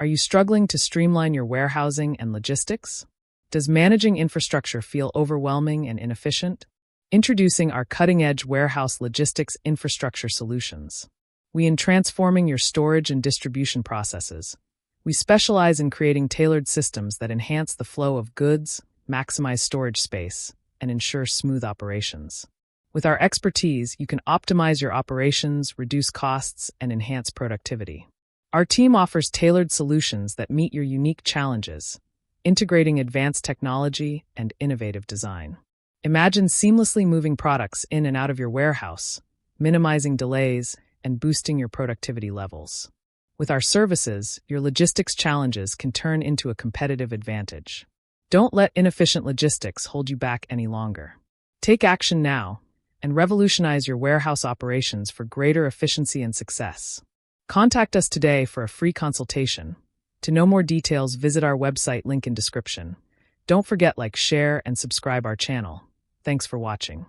Are you struggling to streamline your warehousing and logistics? Does managing infrastructure feel overwhelming and inefficient? Introducing our cutting-edge warehouse logistics infrastructure solutions. In transforming your storage and distribution processes. We specialize in creating tailored systems that enhance the flow of goods, maximize storage space, and ensure smooth operations. With our expertise, you can optimize your operations, reduce costs, and enhance productivity. Our team offers tailored solutions that meet your unique challenges, integrating advanced technology and innovative design. Imagine seamlessly moving products in and out of your warehouse, minimizing delays, and boosting your productivity levels. With our services, your logistics challenges can turn into a competitive advantage. Don't let inefficient logistics hold you back any longer. Take action now and revolutionize your warehouse operations for greater efficiency and success. Contact us today for a free consultation. To know more details, visit our website, link in description. Don't forget, like, share, and subscribe our channel. Thanks for watching.